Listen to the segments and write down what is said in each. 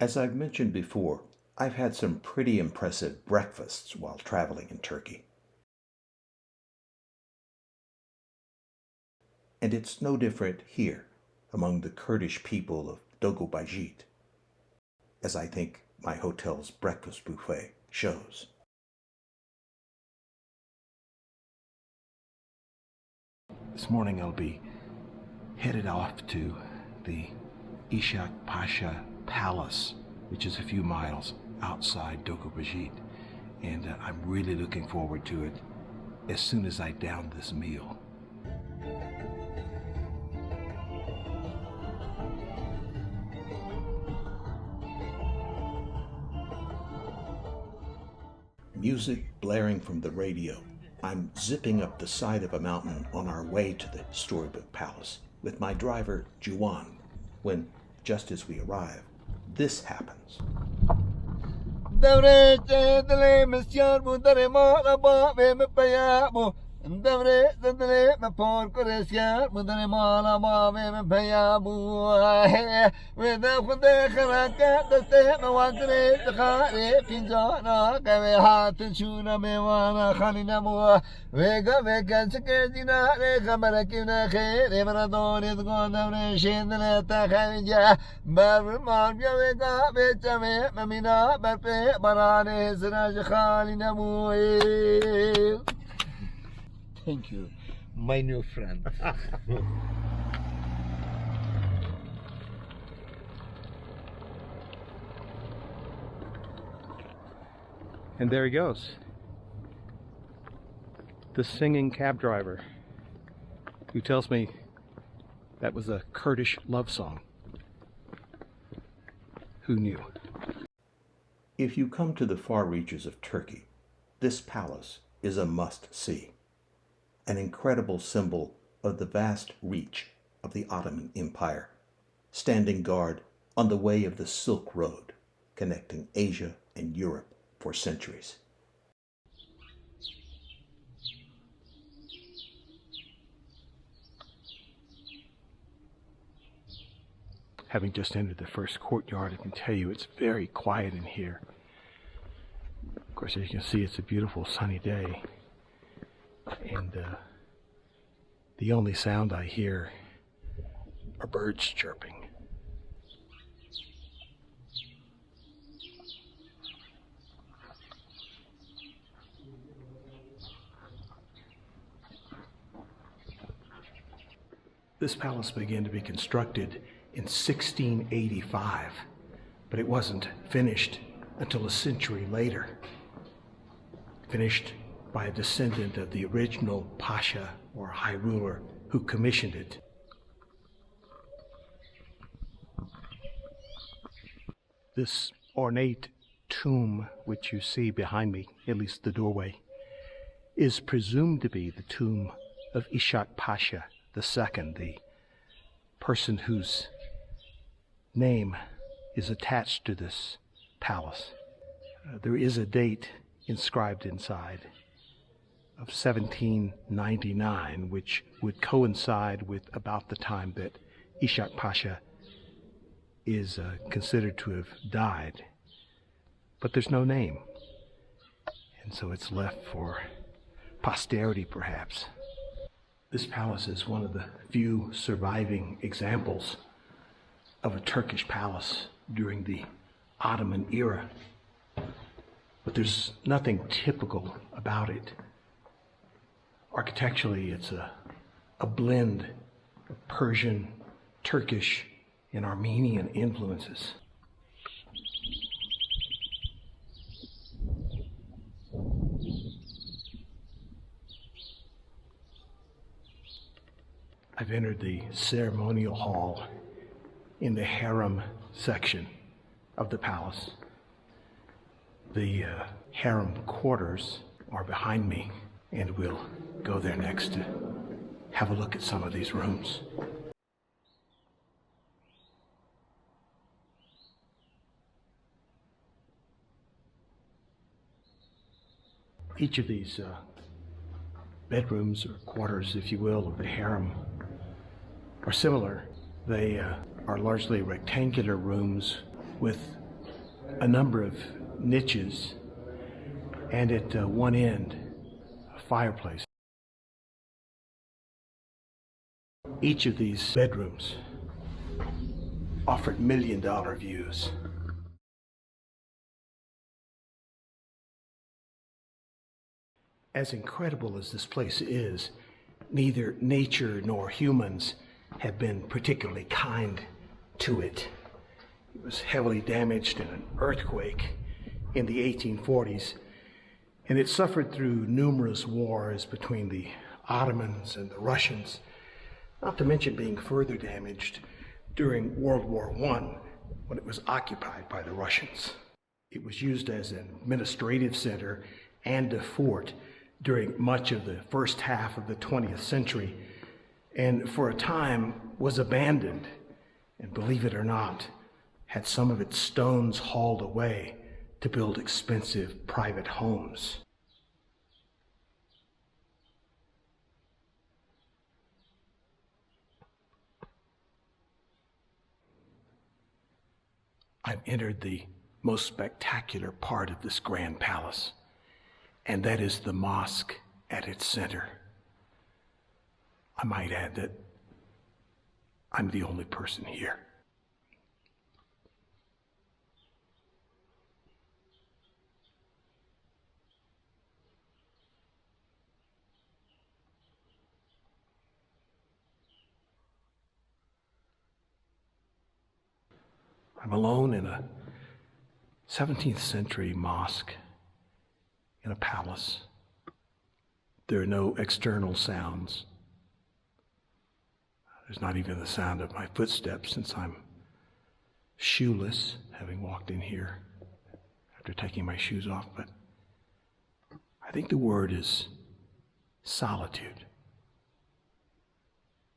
As I've mentioned before, I've had some pretty impressive breakfasts while traveling in Turkey. And it's no different here among the Kurdish people of Dogubayazit, as I think my hotel's breakfast buffet shows. This morning I'll be headed off to the Ishak Pasha Palace, which is a few miles outside Dogubayazit, and I'm really looking forward to it as soon as I down this meal. Music blaring from the radio, I'm zipping up the side of a mountain on our way to the storybook palace with my driver, Juwan, when, just as we arrive, this happens. Davre dadre me por koresya mudane mala ma me bhaya bu we da khode khara ka daste me wandre khare pinjana ka me hat chuna me wana khalina mu we ga chke dina re khamara kina khe re mara don it go davre shindle ta khavija bar mar we ga be chame mamina bar pe barane zraj khalina mu. Thank you, my new friend. And there he goes. The singing cab driver who tells me that was a Kurdish love song. Who knew? If you come to the far reaches of Turkey, this palace is a must-see. An incredible symbol of the vast reach of the Ottoman Empire, standing guard on the way of the Silk Road, connecting Asia and Europe for centuries. Having just entered the first courtyard, I can tell you it's very quiet in here. Of course, as you can see, it's a beautiful sunny day. And the only sound I hear are birds chirping. This palace began to be constructed in 1685, but it wasn't finished until a century later. Finished by a descendant of the original Pasha or High Ruler who commissioned it. This ornate tomb which you see behind me, at least the doorway, is presumed to be the tomb of Ishak Pasha II, the person whose name is attached to this palace. There is a date inscribed inside of 1799, which would coincide with about the time that Ishak Pasha is considered to have died. But there's no name, and so it's left for posterity, perhaps. This palace is one of the few surviving examples of a Turkish palace during the Ottoman era. But there's nothing typical about it. Architecturally, it's a blend of Persian, Turkish, and Armenian influences. I've entered the ceremonial hall in the Harem section of the palace. The Harem quarters are behind me, and we'll go there next to have a look at some of these rooms. Each of these bedrooms or quarters, if you will, of the harem are similar. They are largely rectangular rooms with a number of niches, and at one end, a fireplace. Each of these bedrooms offered million-dollar views. As incredible as this place is, neither nature nor humans have been particularly kind to it. It was heavily damaged in an earthquake in the 1840s, and it suffered through numerous wars between the Ottomans and the Russians, not to mention being further damaged during World War I when it was occupied by the Russians. It was used as an administrative center and a fort during much of the first half of the 20th century, and for a time was abandoned, and believe it or not, had some of its stones hauled away to build expensive private homes. I've entered the most spectacular part of this grand palace, and that is the mosque at its center. I might add that I'm the only person here. I'm alone in a 17th century mosque in a palace. There are no external sounds. There's not even the sound of my footsteps, since I'm shoeless, having walked in here after taking my shoes off. But I think the word is solitude.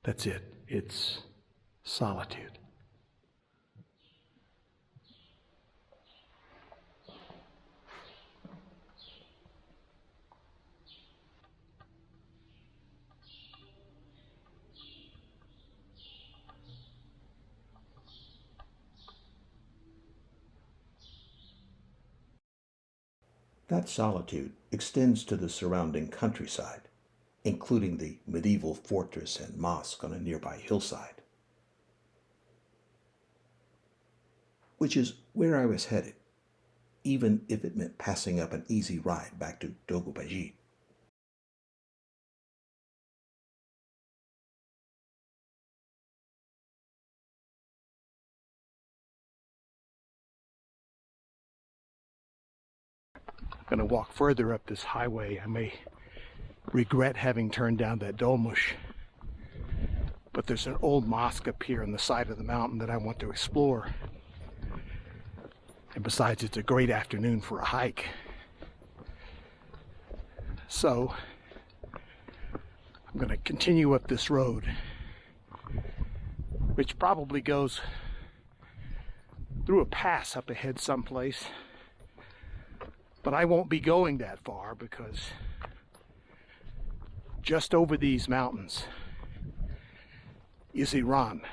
That's it. It's solitude. That solitude extends to the surrounding countryside, including the medieval fortress and mosque on a nearby hillside, which is where I was headed, even if it meant passing up an easy ride back to Dogubayazit. I'm going to walk further up this highway. I may regret having turned down that dolmush, but there's an old mosque up here on the side of the mountain that I want to explore. And besides, it's a great afternoon for a hike. So I'm going to continue up this road, which probably goes through a pass up ahead someplace. But I won't be going that far, because just over these mountains is Iran.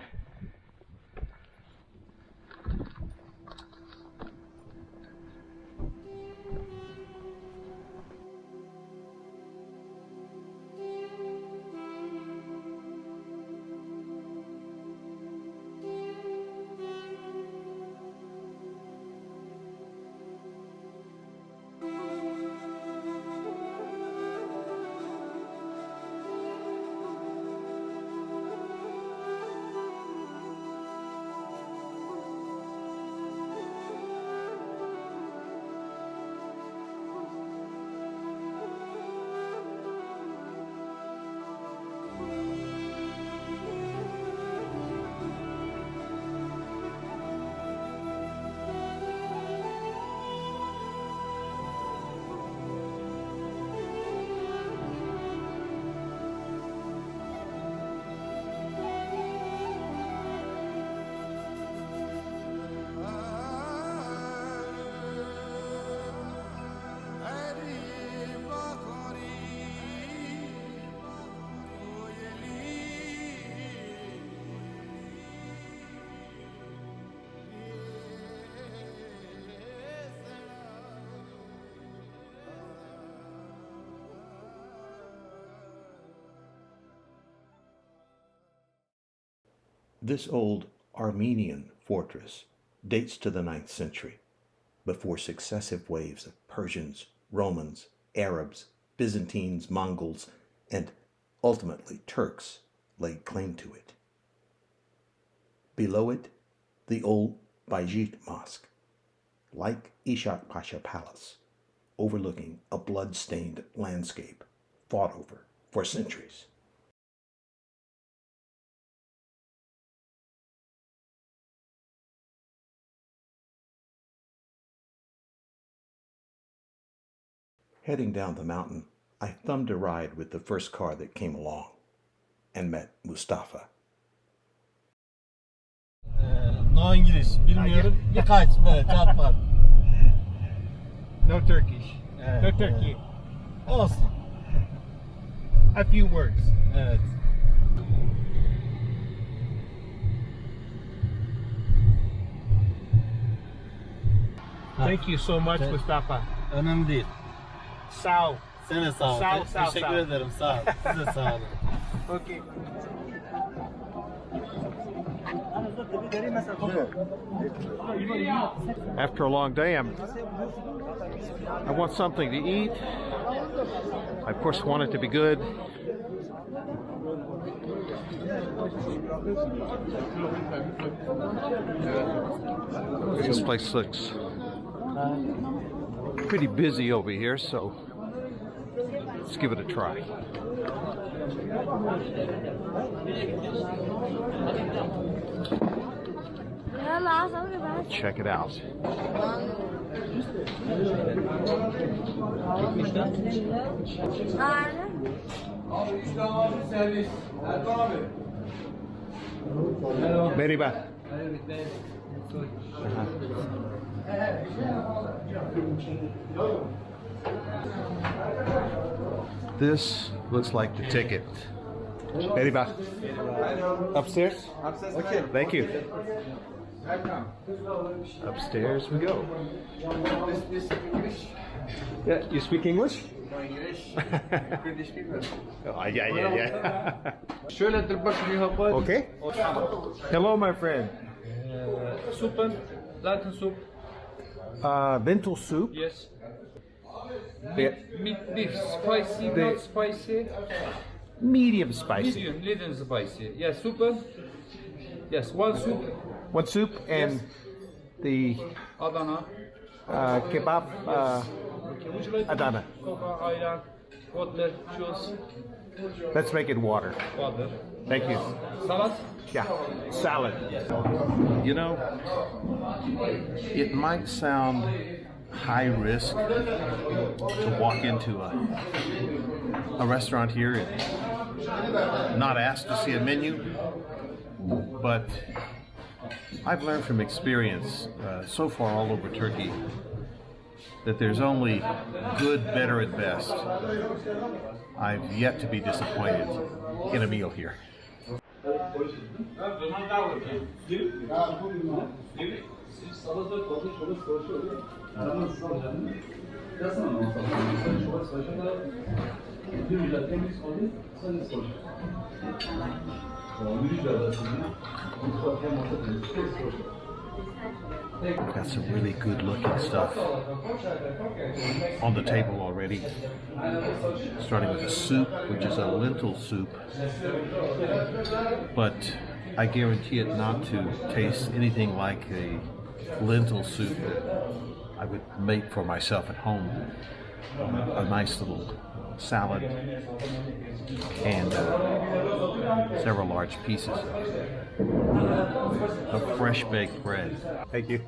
This old Armenian fortress dates to the 9th century, before successive waves of Persians, Romans, Arabs, Byzantines, Mongols, and ultimately Turks laid claim to it. Below it, the old Bayazit Mosque, like Ishak Pasha Palace, overlooking a blood-stained landscape fought over for centuries. Heading down the mountain, I thumbed a ride with the first car that came along and met Mustafa. No İngiliz, bilmiyorum. Birkaç, evet, çarpmadı. No Turkish. Evet, No Turkey. Olsun. A few words. Evet. Thank you so much, Okay. Mustafa. Önemli değil. Sağ ol. Sene sağ ol. Sağ ol, sağ ol, Teşekkür sağ ol. ederim, sağ ol. Size sağ olun. Okay. After a long day, I want something to eat. I of course want it to be good. This place looks pretty busy over here, so let's give it a try. Check it out. Merhaba. This looks like the ticket. Merhaba. Upstairs? Okay. Thank you. Upstairs we go. Yeah, you speak English? No English. Kurdish people. Oh, yeah. Şöyle başını yapar. Okay. Hello, my friend. Soup, Latin soup. Lentil soup. Yes. Yeah. Meat, beef, spicy, The- not spicy. Medium spicy. Medium, little spicy. Yes, soup. Yes, one soup. One soup and the Adana. kebab Okay, would you like Adana. Coca, ayran, water, juice, Let's make it water. water. Thank you. Salad. Yeah, salad. You know, it might sound high risk to walk into a restaurant here and not ask to see a menu, but I've learned from experience so far all over Turkey that there's only good, better, and best. I've yet to be disappointed in a meal here. Got some really good looking stuff on the table already. Starting with the soup, which is a lentil soup. But I guarantee it not to taste anything like a lentil soup that I would make for myself at home. A nice little salad and several large pieces of fresh baked bread. Thank you.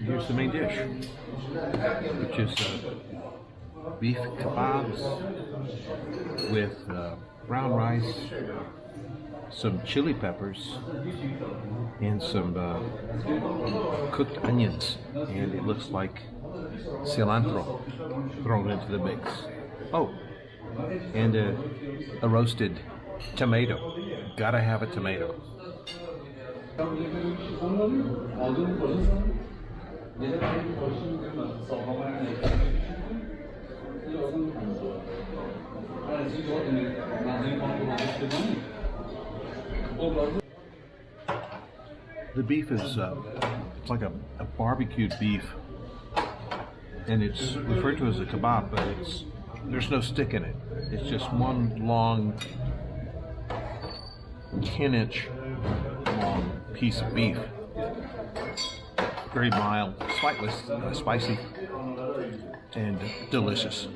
Here's the main dish, which is beef kebabs with brown rice, some chili peppers, and some cooked onions, and it looks like cilantro thrown into the mix. Oh, and a roasted Tomato. Gotta have a tomato. The beef is it's like a barbecued beef, and it's referred to as a kebab, but there's no stick in it. It's just one long 10-inch long piece of beef. Very mild, slightly spicy, and delicious.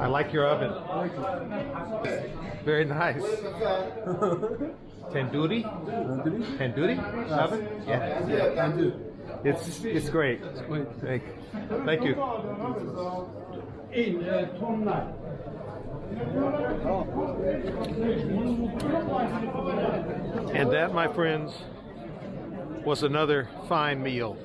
I like your oven. Very nice. Tandoori oven? Yeah. It's great. Thank you. And that, my friends, was another fine meal.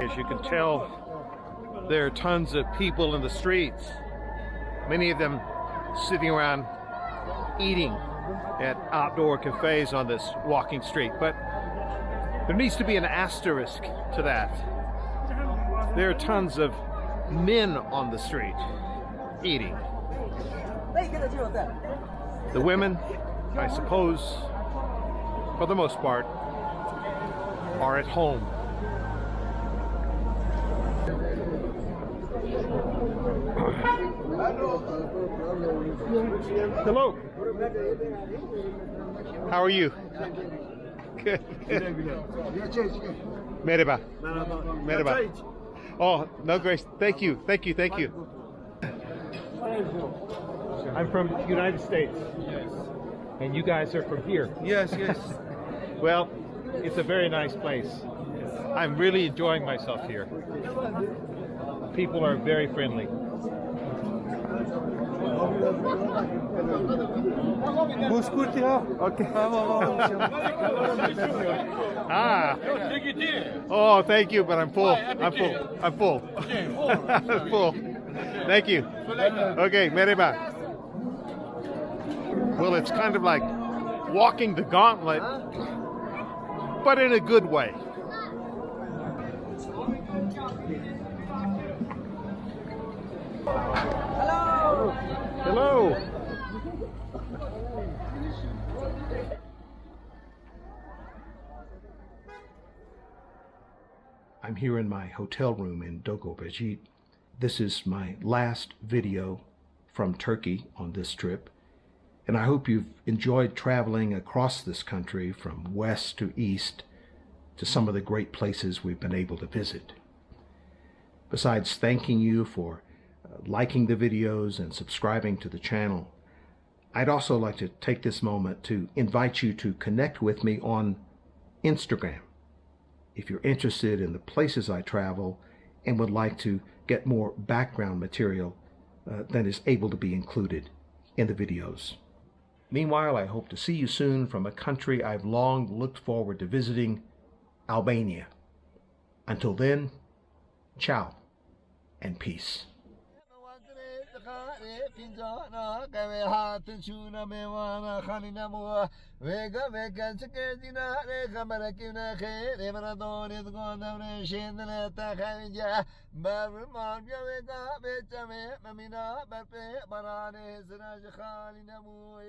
As you can tell, there are tons of people in the streets, many of them sitting around eating at outdoor cafes on this walking street. But there needs to be an asterisk to that. There are tons of men on the street eating. The women, I suppose, for the most part, are at home. Hello. How are you? Good. Merhaba. Merhaba. Oh, no, Grace. Thank you. Thank you. Thank you. I'm from the United States. Yes. And you guys are from here. Yes, yes. Well, it's a very nice place. I'm really enjoying myself here. People are very friendly. Okay. Ah. Oh, thank you, but I'm full. I'm full. I'm full. I'm full. Thank you. Okay, merhaba. Well, it's kind of like walking the gauntlet, but in a good way. Hello. Hello. I'm here in my hotel room in Dogubayazit. This is my last video from Turkey on this trip, and I hope you've enjoyed traveling across this country from west to east to some of the great places we've been able to visit. Besides thanking you for liking the videos and subscribing to the channel, I'd also like to take this moment to invite you to connect with me on Instagram if you're interested in the places I travel and would like to get more background material than is able to be included in the videos. Meanwhile, I hope to see you soon from a country I've long looked forward to visiting, Albania. Until then, ciao and peace. Finjana kave hat chuna mewana khanina mo vega vega chkedina re kamara kina khe re maradon is gona ne shindne ta khanja bar man vega betame mamina barpe barane sraj khalina mo